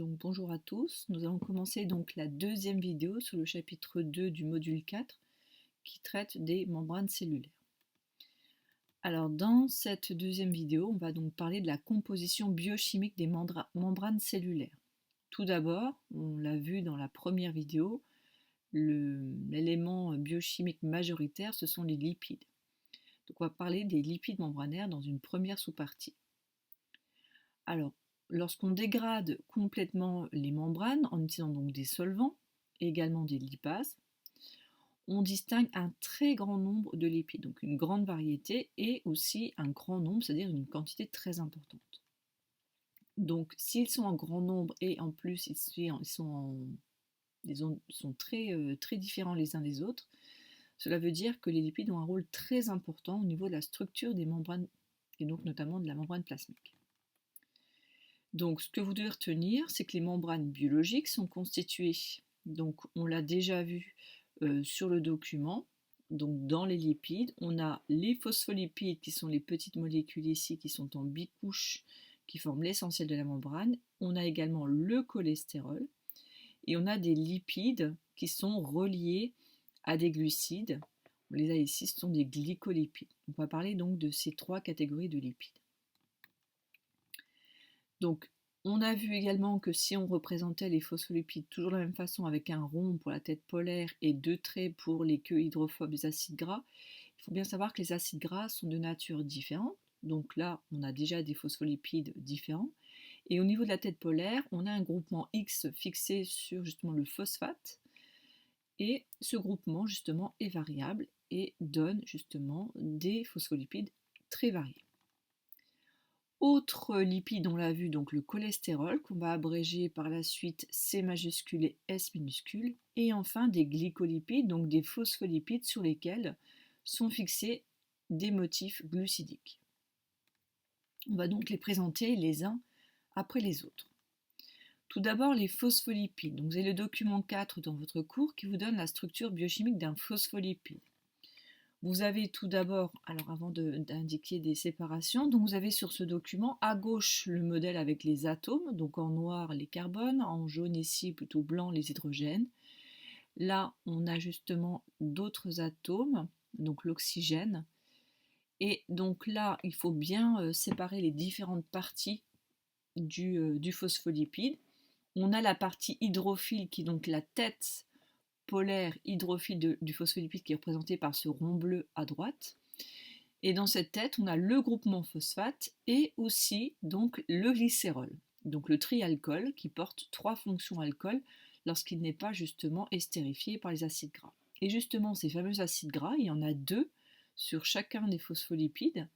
Donc bonjour à tous, nous allons commencer donc la deuxième vidéo sur le chapitre 2 du module 4 qui traite des membranes cellulaires. Alors dans cette deuxième vidéo, on va donc parler de la composition biochimique des membranes cellulaires. Tout d'abord, on l'a vu dans la première vidéo, l'élément biochimique majoritaire, ce sont les lipides. Donc on va parler des lipides membranaires dans une première sous-partie. Alors, lorsqu'on dégrade complètement les membranes en utilisant donc des solvants et également des lipases, on distingue un très grand nombre de lipides, donc une grande variété et aussi un grand nombre, c'est-à-dire une quantité très importante. Donc s'ils sont en grand nombre et en plus ils sont très différents les uns des autres, cela veut dire que les lipides ont un rôle très important au niveau de la structure des membranes et donc notamment de la membrane plasmique. Donc, ce que vous devez retenir, c'est que les membranes biologiques sont constituées, donc on l'a déjà vu sur le document, donc dans les lipides, on a les phospholipides qui sont les petites molécules ici qui sont en bicouche, qui forment l'essentiel de la membrane. On a également le cholestérol et on a des lipides qui sont reliés à des glucides. On les a ici, ce sont des glycolipides. On va parler donc de ces trois catégories de lipides. Donc, on a vu également que si on représentait les phospholipides toujours de la même façon avec un rond pour la tête polaire et deux traits pour les queues hydrophobes des acides gras, il faut bien savoir que les acides gras sont de nature différente. Donc là, on a déjà des phospholipides différents. Et au niveau de la tête polaire, on a un groupement X fixé sur justement le phosphate. Et ce groupement justement est variable et donne justement des phospholipides très variés. Autre lipide, on l'a vu, donc le cholestérol, qu'on va abréger par la suite C majuscule et S minuscule. Et enfin des glycolipides, donc des phospholipides sur lesquels sont fixés des motifs glucidiques. On va donc les présenter les uns après les autres. Tout d'abord les phospholipides. Donc vous avez le document 4 dans votre cours qui vous donne la structure biochimique d'un phospholipide. Vous avez tout d'abord, alors avant d'indiquer des séparations, donc vous avez sur ce document à gauche le modèle avec les atomes, donc en noir les carbones, en jaune ici plutôt blanc les hydrogènes. Là on a justement d'autres atomes, donc l'oxygène. Et donc là il faut bien séparer les différentes parties du phospholipide. On a la partie hydrophile qui est donc la tête polaire hydrophile du phospholipide qui est représenté par ce rond bleu à droite. Et dans cette tête, on a le groupement phosphate et aussi donc le glycérol, donc le trialcool qui porte trois fonctions alcool lorsqu'il n'est pas justement estérifié par les acides gras. Et justement, ces fameux acides gras, il y en a deux sur chacun des phospholipides.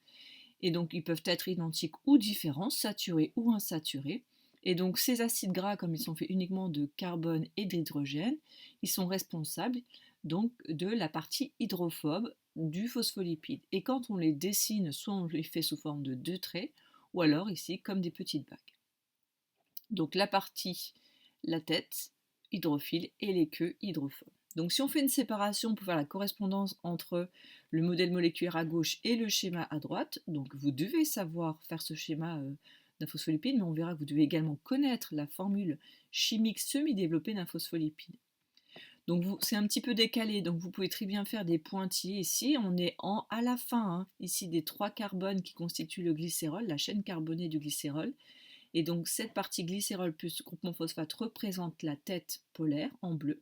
Et donc, ils peuvent être identiques ou différents, saturés ou insaturés. Et donc ces acides gras, comme ils sont faits uniquement de carbone et d'hydrogène, ils sont responsables donc de la partie hydrophobe du phospholipide. Et quand on les dessine, soit on les fait sous forme de deux traits, ou alors ici comme des petites bagues. Donc la tête hydrophile et les queues hydrophobes. Donc si on fait une séparation pour faire la correspondance entre le modèle moléculaire à gauche et le schéma à droite, donc vous devez savoir faire ce schéma d'un phospholipide, mais on verra que vous devez également connaître la formule chimique semi-développée d'un phospholipide. Donc c'est un petit peu décalé, donc vous pouvez très bien faire des pointillés ici. On est à la fin, ici des trois carbones qui constituent le glycérol, la chaîne carbonée du glycérol. Et donc cette partie glycérol plus groupement phosphate représente la tête polaire en bleu.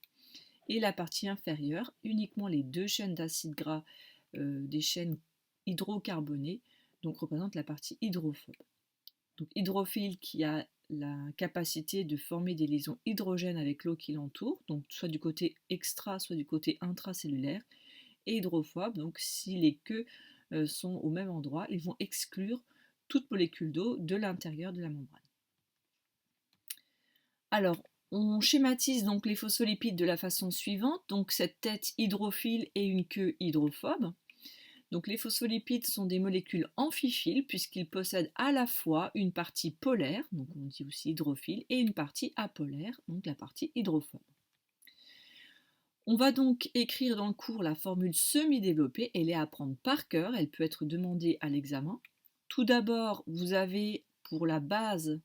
Et la partie inférieure, uniquement les deux chaînes d'acides gras, des chaînes hydrocarbonées, donc représente la partie hydrophobe. Donc hydrophile qui a la capacité de former des liaisons hydrogènes avec l'eau qui l'entoure, donc soit du côté extra, soit du côté intracellulaire, et hydrophobe, donc si les queues sont au même endroit, ils vont exclure toute molécule d'eau de l'intérieur de la membrane. Alors, on schématise donc les phospholipides de la façon suivante, donc cette tête hydrophile et une queue hydrophobe. Donc les phospholipides sont des molécules amphiphiles puisqu'ils possèdent à la fois une partie polaire, donc on dit aussi hydrophile, et une partie apolaire, donc la partie hydrophobe. On va donc écrire dans le cours la formule semi-développée, elle est à apprendre par cœur, elle peut être demandée à l'examen. Tout d'abord, vous avez pour la base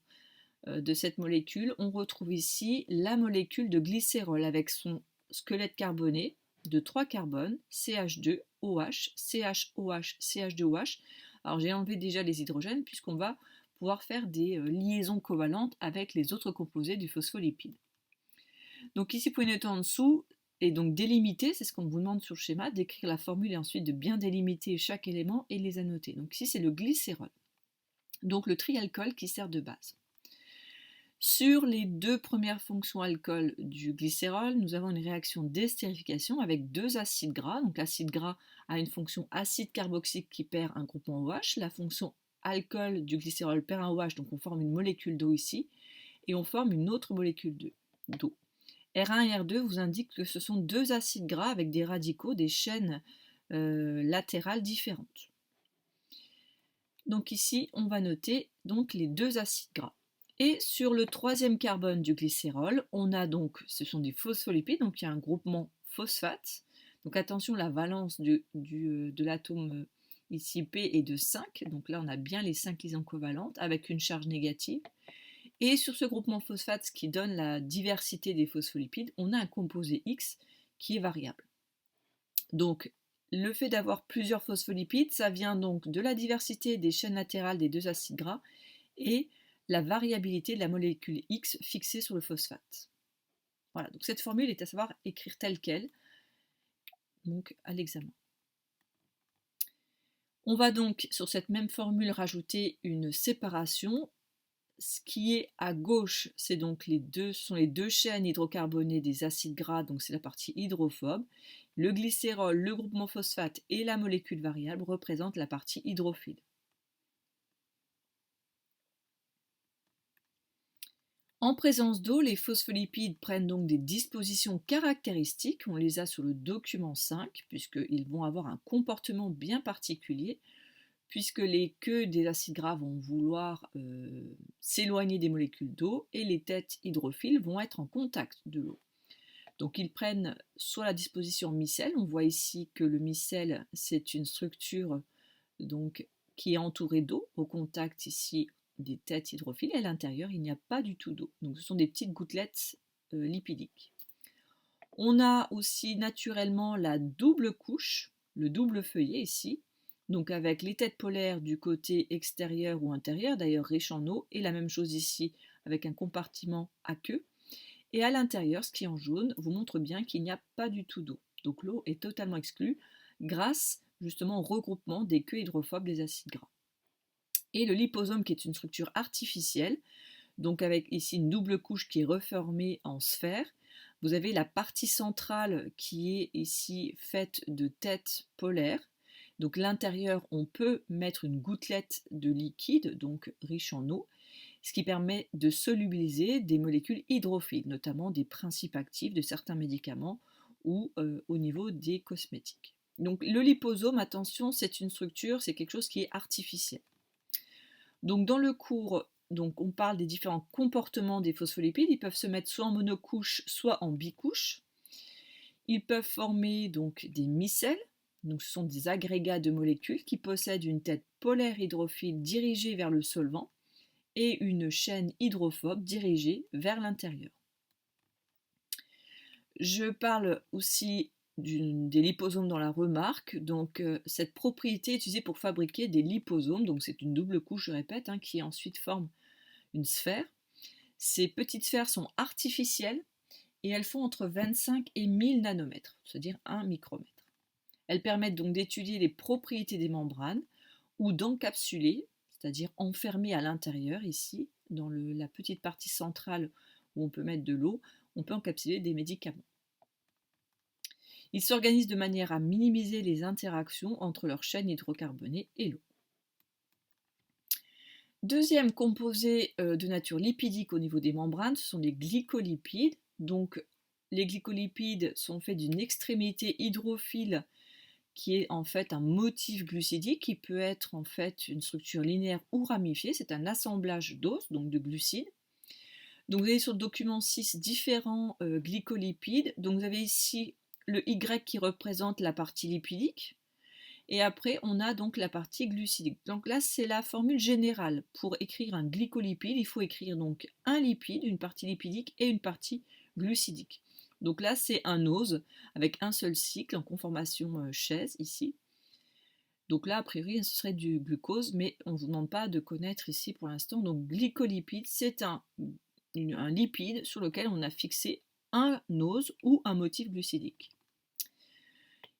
de cette molécule, on retrouve ici la molécule de glycérol avec son squelette carboné de 3 carbones, CH2, OH, CHOH, CH2OH. Alors j'ai enlevé déjà les hydrogènes puisqu'on va pouvoir faire des liaisons covalentes avec les autres composés du phospholipide. Donc ici, vous pouvez noter en dessous, et donc délimiter, c'est ce qu'on vous demande sur le schéma, d'écrire la formule et ensuite de bien délimiter chaque élément et les annoter. Donc ici, c'est le glycérol, donc le trialcool qui sert de base. Sur les deux premières fonctions alcool du glycérol, nous avons une réaction d'estérification avec deux acides gras. Donc l'acide gras a une fonction acide carboxylique qui perd un groupement OH. La fonction alcool du glycérol perd un OH, donc on forme une molécule d'eau ici, et on forme une autre molécule d'eau. R1 et R2 vous indiquent que ce sont deux acides gras avec des radicaux, des chaînes latérales différentes. Donc ici, on va noter donc les deux acides gras. Et sur le troisième carbone du glycérol, on a donc, ce sont des phospholipides, donc il y a un groupement phosphate. Donc attention, la valence de l'atome ici P est de 5, donc là on a bien les 5 liaisons covalentes avec une charge négative. Et sur ce groupement phosphate, ce qui donne la diversité des phospholipides, on a un composé X qui est variable. Donc, le fait d'avoir plusieurs phospholipides, ça vient donc de la diversité des chaînes latérales des deux acides gras et la variabilité de la molécule X fixée sur le phosphate. Voilà, donc cette formule est à savoir écrire telle qu'elle, donc à l'examen. On va donc sur cette même formule rajouter une séparation. Ce qui est à gauche, c'est donc sont les deux chaînes hydrocarbonées des acides gras, donc c'est la partie hydrophobe. Le glycérol, le groupement phosphate et la molécule variable représentent la partie hydrophile. En présence d'eau, les phospholipides prennent donc des dispositions caractéristiques, on les a sur le document 5, puisqu'ils vont avoir un comportement bien particulier, puisque les queues des acides gras vont vouloir s'éloigner des molécules d'eau et les têtes hydrophiles vont être en contact de l'eau. Donc ils prennent soit la disposition micelle, on voit ici que le micelle c'est une structure donc, qui est entourée d'eau, au contact ici des têtes hydrophiles, et à l'intérieur il n'y a pas du tout d'eau. Donc ce sont des petites gouttelettes lipidiques. On a aussi naturellement la double couche, le double feuillet ici, donc avec les têtes polaires du côté extérieur ou intérieur, d'ailleurs riche en eau, et la même chose ici avec un compartiment à queue. Et à l'intérieur, ce qui est en jaune vous montre bien qu'il n'y a pas du tout d'eau. Donc l'eau est totalement exclue grâce justement au regroupement des queues hydrophobes des acides gras. Et le liposome qui est une structure artificielle, donc avec ici une double couche qui est reformée en sphère. Vous avez la partie centrale qui est ici faite de têtes polaires. Donc l'intérieur, on peut mettre une gouttelette de liquide, donc riche en eau, ce qui permet de solubiliser des molécules hydrophiles, notamment des principes actifs de certains médicaments ou au niveau des cosmétiques. Donc le liposome, attention, c'est une structure, c'est quelque chose qui est artificiel. Donc dans le cours, donc on parle des différents comportements des phospholipides. Ils peuvent se mettre soit en monocouche, soit en bicouche. Ils peuvent former donc des micelles. Donc ce sont des agrégats de molécules qui possèdent une tête polaire hydrophile dirigée vers le solvant et une chaîne hydrophobe dirigée vers l'intérieur. Je parle aussi des liposomes dans la remarque. Donc cette propriété est utilisée pour fabriquer des liposomes. Donc c'est une double couche, je répète, qui ensuite forme une sphère. Ces petites sphères sont artificielles et elles font entre 25 et 1000 nanomètres, c'est-à-dire 1 micromètre. Elles permettent donc d'étudier les propriétés des membranes ou d'encapsuler, c'est-à-dire enfermer à l'intérieur, ici, dans la petite partie centrale où on peut mettre de l'eau, on peut encapsuler des médicaments. Ils s'organisent de manière à minimiser les interactions entre leur chaîne hydrocarbonée et l'eau. Deuxième composé de nature lipidique au niveau des membranes, ce sont les glycolipides. Donc les glycolipides sont faits d'une extrémité hydrophile qui est en fait un motif glucidique qui peut être en fait une structure linéaire ou ramifiée. C'est un assemblage d'os, donc de glucides. Donc vous avez sur le document 6 différents glycolipides. Donc vous avez ici le Y qui représente la partie lipidique Et après, on a donc la partie glucidique. Donc là, c'est la formule générale. Pour écrire un glycolipide, il faut écrire donc un lipide, une partie lipidique et une partie glucidique. Donc là, c'est un ose avec un seul cycle en conformation chaise ici. Donc là, a priori, ce serait du glucose, mais on ne vous demande pas de connaître ici pour l'instant. Donc glycolipide, c'est un lipide sur lequel on a fixé un ose ou un motif glucidique.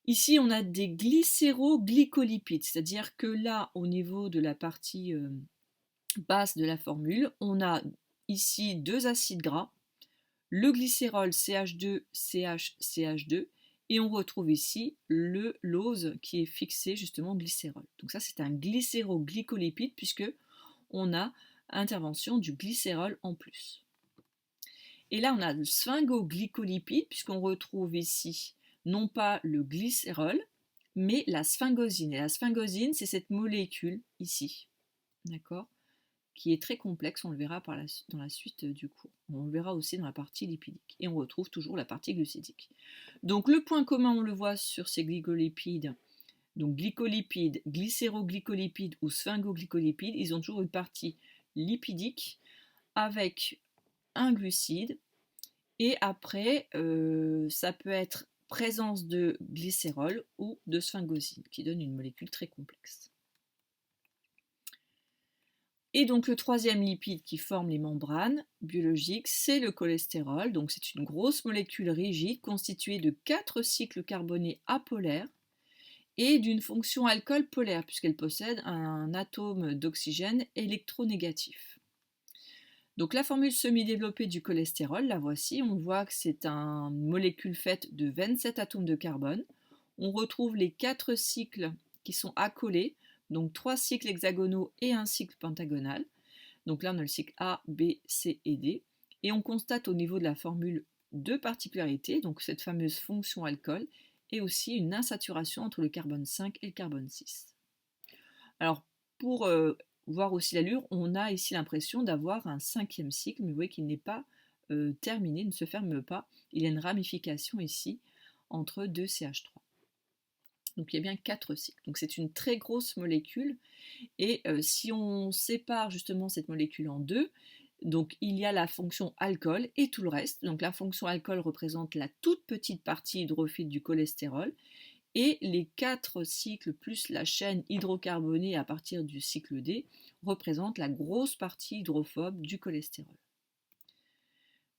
Ici, on a des glycéroglycolipides, c'est-à-dire que là, au niveau de la partie basse de la formule, on a ici deux acides gras, le glycérol CH2, CH, CH2, et on retrouve ici l'ose qui est fixé justement glycérol. Donc ça, c'est un glycéroglycolipide puisque on a intervention du glycérol en plus. Et là, on a le sphingoglycolipide puisqu'on retrouve ici non pas le glycérol, mais la sphingosine. Et la sphingosine, c'est cette molécule ici, d'accord, qui est très complexe, on le verra dans la suite du cours. On le verra aussi dans la partie lipidique. Et on retrouve toujours la partie glucidique. Donc le point commun, on le voit sur ces glycolipides, donc glycolipides, glycéroglycolipides ou sphingoglycolipides, ils ont toujours une partie lipidique avec un glucide. Et après, ça peut être présence de glycérol ou de sphingosine, qui donne une molécule très complexe. Et donc le troisième lipide qui forme les membranes biologiques, c'est le cholestérol. Donc c'est une grosse molécule rigide constituée de 4 cycles carbonés apolaires et d'une fonction alcool polaire, puisqu'elle possède un atome d'oxygène électronégatif. Donc la formule semi-développée du cholestérol, la voici, on voit que c'est une molécule faite de 27 atomes de carbone. On retrouve les 4 cycles qui sont accolés, donc 3 cycles hexagonaux et un cycle pentagonal. Donc là on a le cycle A, B, C et D. Et on constate au niveau de la formule deux particularités, donc cette fameuse fonction alcool, et aussi une insaturation entre le carbone 5 et le carbone 6. Alors pour voir aussi l'allure, on a ici l'impression d'avoir un 5e cycle, mais vous voyez qu'il n'est pas terminé, il ne se ferme pas. Il y a une ramification ici entre 2 CH3. Donc il y a bien 4 cycles. Donc c'est une très grosse molécule. Et si on sépare justement cette molécule en deux, donc il y a la fonction alcool et tout le reste. Donc la fonction alcool représente la toute petite partie hydrophile du cholestérol. Et les 4 cycles plus la chaîne hydrocarbonée à partir du cycle D représentent la grosse partie hydrophobe du cholestérol.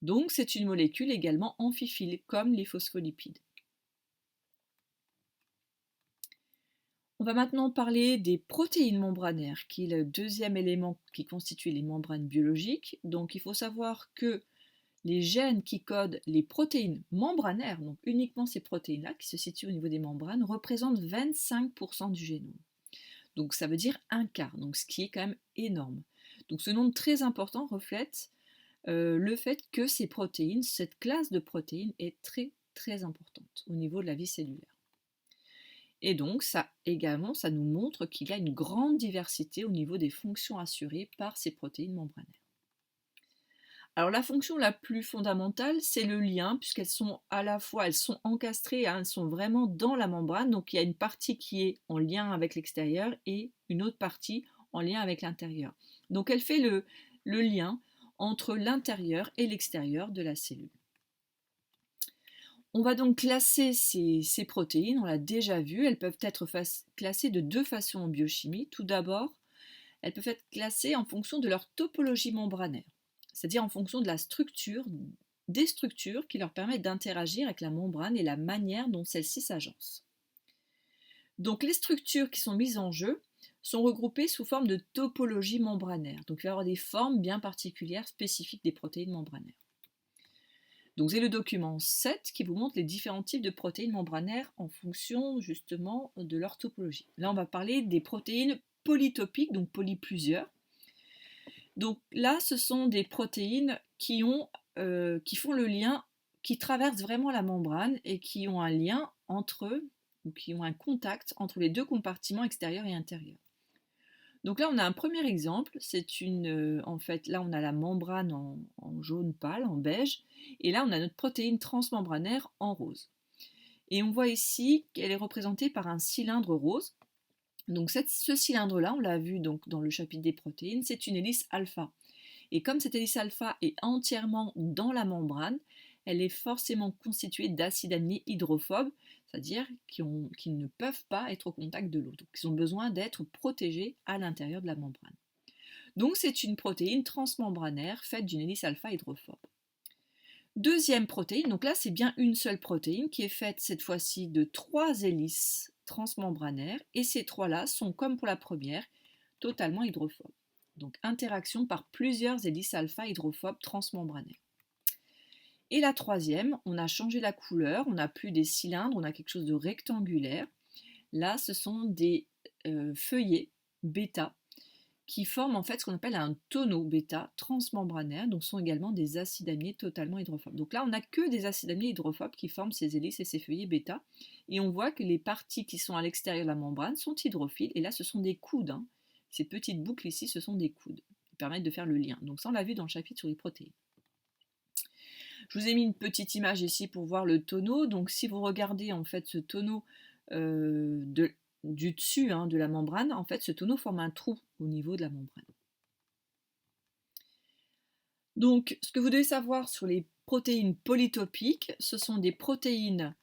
Donc c'est une molécule également amphiphile, comme les phospholipides. On va maintenant parler des protéines membranaires, qui est le deuxième élément qui constitue les membranes biologiques. Donc il faut savoir que les gènes qui codent les protéines membranaires, donc uniquement ces protéines-là qui se situent au niveau des membranes, représentent 25% du génome. Donc ça veut dire un quart, donc ce qui est quand même énorme. Donc ce nombre très important reflète le fait que ces protéines, cette classe de protéines est très très importante au niveau de la vie cellulaire. Et donc ça également, ça nous montre qu'il y a une grande diversité au niveau des fonctions assurées par ces protéines membranaires. Alors la fonction la plus fondamentale, c'est le lien, puisqu'elles sont à la fois, elles sont encastrées, elles sont vraiment dans la membrane, donc il y a une partie qui est en lien avec l'extérieur et une autre partie en lien avec l'intérieur. Donc elle fait le lien entre l'intérieur et l'extérieur de la cellule. On va donc classer ces protéines, on l'a déjà vu, elles peuvent être classées de deux façons en biochimie. Tout d'abord, elles peuvent être classées en fonction de leur topologie membranaire, c'est-à-dire en fonction de la structure, des structures qui leur permettent d'interagir avec la membrane et la manière dont celle-ci s'agence. Donc les structures qui sont mises en jeu sont regroupées sous forme de topologie membranaire. Donc il va y avoir des formes bien particulières spécifiques des protéines membranaires. Donc c'est le document 7 qui vous montre les différents types de protéines membranaires en fonction justement de leur topologie. Là on va parler des protéines polytopiques, donc poly plusieurs. Donc là ce sont des protéines qui font le lien, qui traversent vraiment la membrane et qui ont un lien entre eux, ou qui ont un contact entre les deux compartiments extérieur et intérieur. Donc là, on a un premier exemple, c'est en fait, là on a la membrane en jaune pâle, en beige, et là on a notre protéine transmembranaire en rose. Et on voit ici qu'elle est représentée par un cylindre rose, Donc ce cylindre-là, on l'a vu donc dans le chapitre des protéines, c'est une hélice alpha. Et comme cette hélice alpha est entièrement dans la membrane, elle est forcément constituée d'acides aminés hydrophobes, c'est-à-dire qui ne peuvent pas être au contact de l'eau. Donc ils ont besoin d'être protégés à l'intérieur de la membrane. Donc c'est une protéine transmembranaire faite d'une hélice alpha hydrophobe. Deuxième protéine, donc là c'est bien une seule protéine qui est faite cette fois-ci de 3 hélices transmembranaires et ces 3-là sont comme pour la première totalement hydrophobes. Donc interaction par plusieurs hélices alpha hydrophobes transmembranaires. Et la troisième, on a changé la couleur, on n'a plus des cylindres, on a quelque chose de rectangulaire. Là ce sont des feuillets bêta qui forment en fait ce qu'on appelle un tonneau bêta transmembranaire, donc sont également des acides aminés totalement hydrophobes. Donc là, on n'a que des acides aminés hydrophobes qui forment ces hélices et ces feuillets bêta, et on voit que les parties qui sont à l'extérieur de la membrane sont hydrophiles, et là, ce sont des coudes. Ces petites boucles ici, ce sont des coudes, qui permettent de faire le lien. Donc ça, on l'a vu dans le chapitre sur les protéines. Je vous ai mis une petite image ici pour voir le tonneau. Donc si vous regardez en fait ce tonneau du dessus de la membrane, en fait ce tonneau forme un trou au niveau de la membrane. Donc ce que vous devez savoir sur les protéines polytopiques, ce sont des protéines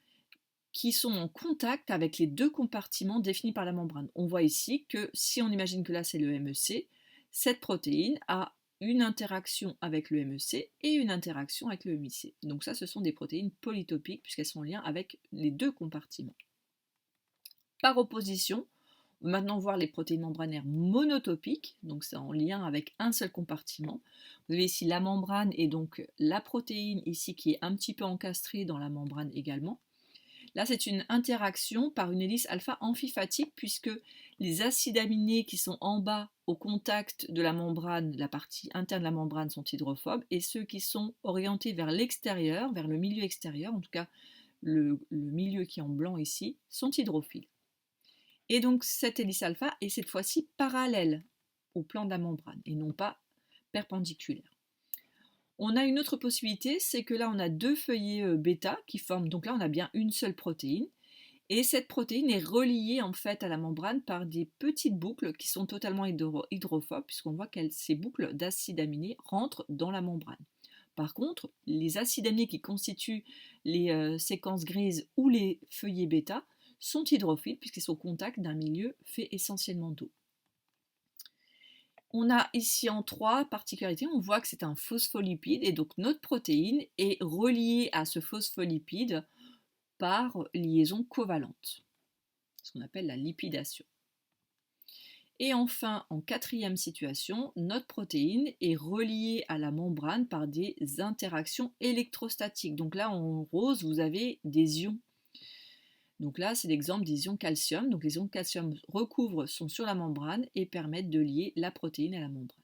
qui sont en contact avec les deux compartiments définis par la membrane. On voit ici que si on imagine que là c'est le MEC, cette protéine a une interaction avec le MEC et une interaction avec le MIC. Donc ça, ce sont des protéines polytopiques puisqu'elles sont en lien avec les deux compartiments. Par opposition, on va maintenant voir les protéines membranaires monotopiques, donc c'est en lien avec un seul compartiment. Vous avez ici la membrane et donc la protéine ici qui est un petit peu encastrée dans la membrane également. Là, c'est une interaction par une hélice alpha amphiphatiques puisque les acides aminés qui sont en bas au contact de la membrane, la partie interne de la membrane, sont hydrophobes et ceux qui sont orientés vers l'extérieur, vers le milieu extérieur, en tout cas le milieu qui est en blanc ici, sont hydrophiles. Et donc cette hélice alpha est cette fois-ci parallèle au plan de la membrane et non pas perpendiculaire. On a une autre possibilité, c'est que là on a deux feuillets bêta qui forment, donc là on a bien une seule protéine, et cette protéine est reliée en fait à la membrane par des petites boucles qui sont totalement hydrophobes, puisqu'on voit que ces boucles d'acides aminés rentrent dans la membrane. Par contre, les acides aminés qui constituent les séquences grises ou les feuillets bêta sont hydrophiles puisqu'ils sont au contact d'un milieu fait essentiellement d'eau. On a ici en 3 particularités, on voit que c'est un phospholipide et donc notre protéine est reliée à ce phospholipide par liaison covalente, ce qu'on appelle la lipidation. Et enfin, en 4e situation, notre protéine est reliée à la membrane par des interactions électrostatiques. Donc là, en rose, vous avez des ions. Donc là, c'est l'exemple des ions calcium. Donc les ions calcium sont sur la membrane et permettent de lier la protéine à la membrane.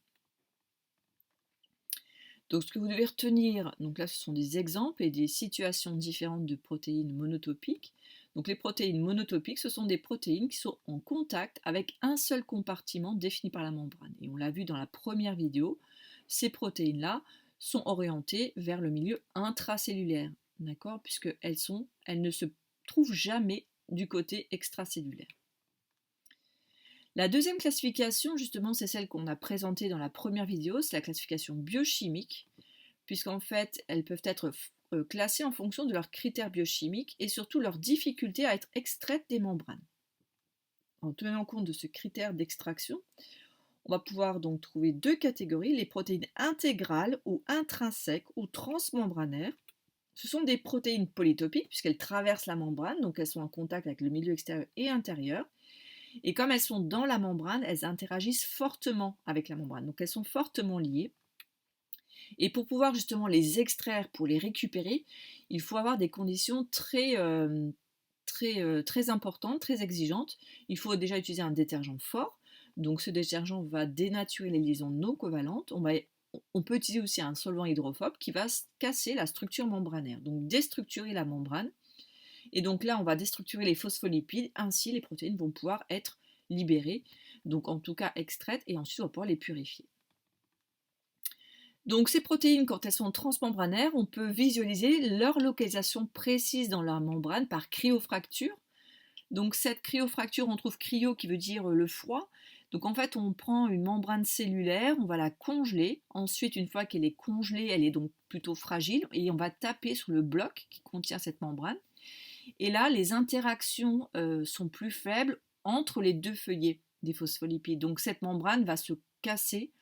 Donc ce que vous devez retenir, donc là ce sont des exemples et des situations différentes de protéines monotopiques. Donc les protéines monotopiques, ce sont des protéines qui sont en contact avec un seul compartiment défini par la membrane. Et on l'a vu dans la première vidéo, ces protéines-là sont orientées vers le milieu intracellulaire, d'accord, puisqu'elles ne se trouvent jamais du côté extracellulaire. La deuxième classification, justement, c'est celle qu'on a présentée dans la première vidéo, c'est la classification biochimique, puisqu'en fait, elles peuvent être classées en fonction de leurs critères biochimiques et surtout leur difficulté à être extraites des membranes. En tenant compte de ce critère d'extraction, on va pouvoir donc trouver deux catégories, les protéines intégrales ou intrinsèques ou transmembranaires. Ce sont des protéines polytopiques puisqu'elles traversent la membrane, donc elles sont en contact avec le milieu extérieur et intérieur. Et comme elles sont dans la membrane, elles interagissent fortement avec la membrane, donc elles sont fortement liées. Et pour pouvoir justement les extraire, pour les récupérer, il faut avoir des conditions très importantes, très exigeantes. Il faut déjà utiliser un détergent fort. Donc ce détergent va dénaturer les liaisons non covalentes. On peut utiliser aussi un solvant hydrophobe qui va casser la structure membranaire, donc déstructurer la membrane. Et donc là, on va déstructurer les phospholipides, ainsi les protéines vont pouvoir être libérées, donc en tout cas extraites, et ensuite on va pouvoir les purifier. Donc ces protéines, quand elles sont transmembranaires, on peut visualiser leur localisation précise dans la membrane par cryofracture. Donc cette cryofracture, on trouve cryo qui veut dire le froid. Donc en fait, on prend une membrane cellulaire, on va la congeler. Ensuite, une fois qu'elle est congelée, elle est donc plutôt fragile et on va taper sur le bloc qui contient cette membrane. Et là, les interactions sont plus faibles entre les deux feuillets des phospholipides. Donc cette membrane va se casser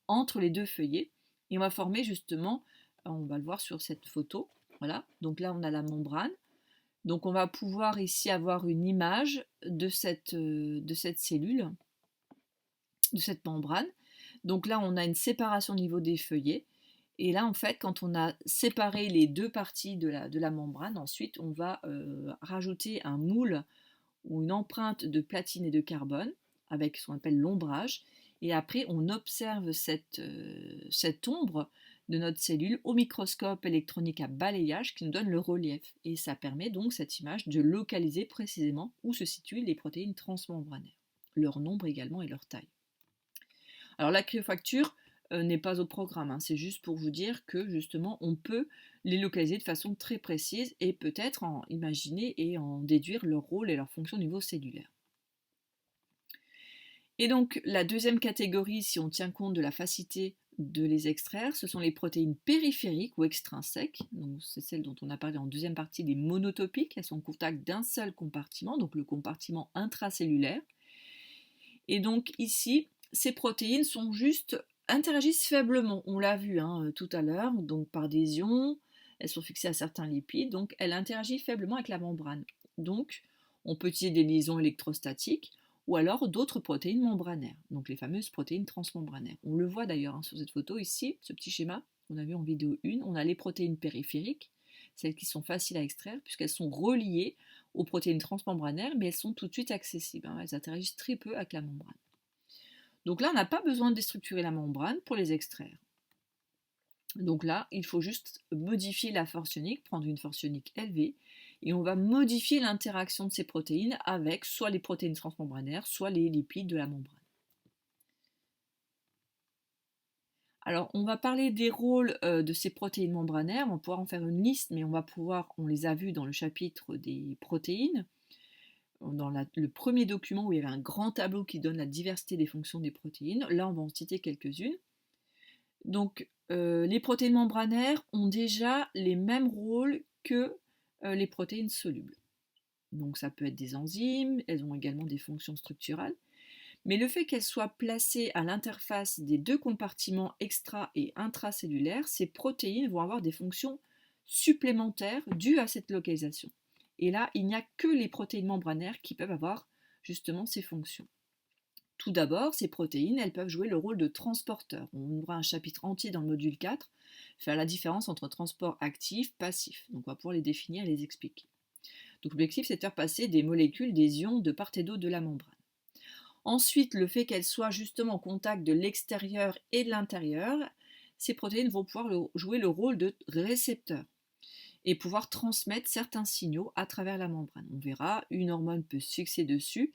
entre les deux feuillets et on va former justement, on va le voir sur cette photo, voilà, donc là on a la membrane, donc on va pouvoir ici avoir une image de cette cellule, de cette membrane, donc là on a une séparation au niveau des feuillets, et là en fait quand on a séparé les deux parties de la membrane, ensuite on va rajouter un moule ou une empreinte de platine et de carbone avec ce qu'on appelle l'ombrage. Et après, on observe cette ombre de notre cellule au microscope électronique à balayage qui nous donne le relief. Et ça permet donc, cette image, de localiser précisément où se situent les protéines transmembranaires, leur nombre également et leur taille. Alors la cryofracture n'est pas au programme, hein, c'est juste pour vous dire que justement on peut les localiser de façon très précise et peut-être en imaginer et en déduire leur rôle et leur fonction au niveau cellulaire. Et donc la deuxième catégorie, si on tient compte de la facilité de les extraire, ce sont les protéines périphériques ou extrinsèques. Donc c'est celles dont on a parlé en deuxième partie, les monotopiques. Elles sont en contact d'un seul compartiment, donc le compartiment intracellulaire. Et donc ici, ces protéines sont juste interagissent faiblement. On l'a vu tout à l'heure, donc par des ions. Elles sont fixées à certains lipides, donc elles interagissent faiblement avec la membrane. Donc on peut utiliser des liaisons électrostatiques ou alors d'autres protéines membranaires, donc les fameuses protéines transmembranaires. On le voit d'ailleurs sur cette photo ici, ce petit schéma qu'on a vu en vidéo 1, on a les protéines périphériques, celles qui sont faciles à extraire puisqu'elles sont reliées aux protéines transmembranaires, mais elles sont tout de suite accessibles, elles interagissent très peu avec la membrane. Donc là, on n'a pas besoin de déstructurer la membrane pour les extraire. Donc là, il faut juste modifier la force ionique, prendre une force ionique élevée, et on va modifier l'interaction de ces protéines avec soit les protéines transmembranaires, soit les lipides de la membrane. Alors, on va parler des rôles de ces protéines membranaires, on va pouvoir en faire une liste, mais on les a vus dans le chapitre des protéines, dans le premier document où il y avait un grand tableau qui donne la diversité des fonctions des protéines. Là, on va en citer quelques-unes. Donc, les protéines membranaires ont déjà les mêmes rôles que les protéines solubles. Donc ça peut être des enzymes, elles ont également des fonctions structurales, mais le fait qu'elles soient placées à l'interface des deux compartiments extra- et intracellulaires, ces protéines vont avoir des fonctions supplémentaires dues à cette localisation. Et là, il n'y a que les protéines membranaires qui peuvent avoir justement ces fonctions. Tout d'abord, ces protéines, elles peuvent jouer le rôle de transporteur. On aura un chapitre entier dans le module 4, faire la différence entre transport actif, passif. Donc on va pouvoir les définir et les expliquer. Donc l'objectif, c'est de faire passer des molécules, des ions de part et d'autre de la membrane. Ensuite, le fait qu'elles soient justement en contact de l'extérieur et de l'intérieur, ces protéines vont pouvoir jouer le rôle de récepteur et pouvoir transmettre certains signaux à travers la membrane. On verra, une hormone peut se fixer dessus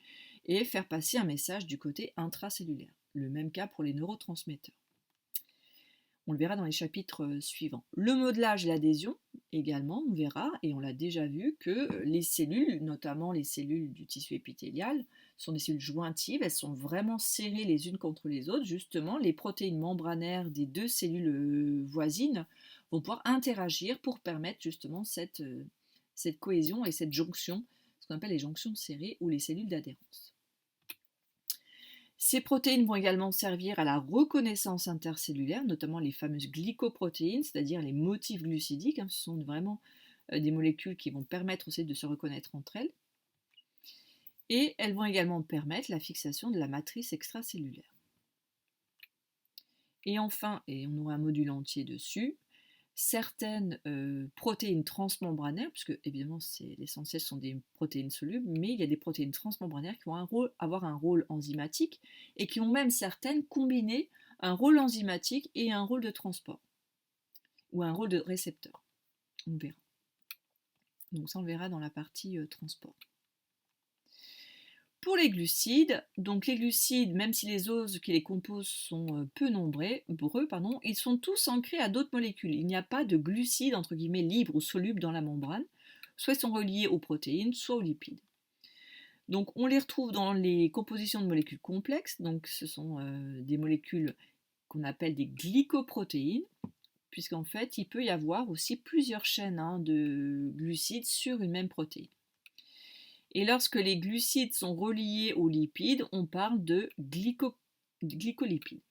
et faire passer un message du côté intracellulaire. Le même cas pour les neurotransmetteurs. On le verra dans les chapitres suivants. Le modelage et l'adhésion, également, on verra, et on l'a déjà vu, que les cellules, notamment les cellules du tissu épithélial, sont des cellules jointives, elles sont vraiment serrées les unes contre les autres. Justement, les protéines membranaires des deux cellules voisines vont pouvoir interagir pour permettre justement cette cohésion et cette jonction, ce qu'on appelle les jonctions serrées ou les cellules d'adhérence. Ces protéines vont également servir à la reconnaissance intercellulaire, notamment les fameuses glycoprotéines, c'est-à-dire les motifs glucidiques. Ce sont vraiment des molécules qui vont permettre aussi de se reconnaître entre elles. Et elles vont également permettre la fixation de la matrice extracellulaire. Et enfin, et on aura un module entier dessus, certaines protéines transmembranaires, puisque évidemment l'essentiel sont des protéines solubles, mais il y a des protéines transmembranaires qui vont avoir un rôle enzymatique et qui vont même certaines combiner un rôle enzymatique et un rôle de transport ou un rôle de récepteur. On verra. Donc ça on le verra dans la partie transport. Pour les glucides, même si les oses qui les composent sont peu nombreux, ils sont tous ancrés à d'autres molécules. Il n'y a pas de glucides entre guillemets libres ou solubles dans la membrane, soit ils sont reliés aux protéines, soit aux lipides. Donc on les retrouve dans les compositions de molécules complexes, donc ce sont des molécules qu'on appelle des glycoprotéines, puisqu'en fait il peut y avoir aussi plusieurs chaînes de glucides sur une même protéine. Et lorsque les glucides sont reliés aux lipides, on parle de glycolipides.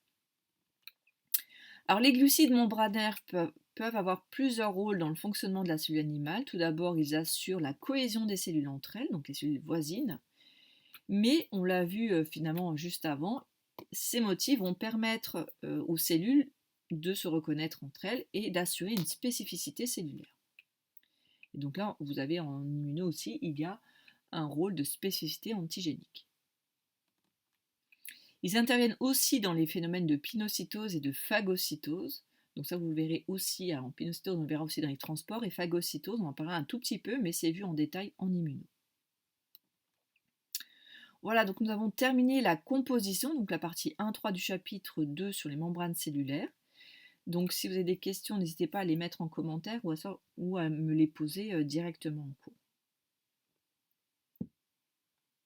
Alors les glucides membranaires peuvent avoir plusieurs rôles dans le fonctionnement de la cellule animale. Tout d'abord, ils assurent la cohésion des cellules entre elles, donc les cellules voisines. Mais on l'a vu finalement juste avant, ces motifs vont permettre aux cellules de se reconnaître entre elles et d'assurer une spécificité cellulaire. Et donc là, vous avez en immuno aussi, il y a un rôle de spécificité antigénique. Ils interviennent aussi dans les phénomènes de pinocytose et de phagocytose. Donc ça, vous le verrez aussi, en pinocytose, on le verra aussi dans les transports, et phagocytose, on en parlera un tout petit peu, mais c'est vu en détail en immuno. Voilà, donc nous avons terminé la composition, donc la partie 1-3 du chapitre 2 sur les membranes cellulaires. Donc si vous avez des questions, n'hésitez pas à les mettre en commentaire ou à me les poser directement en cours.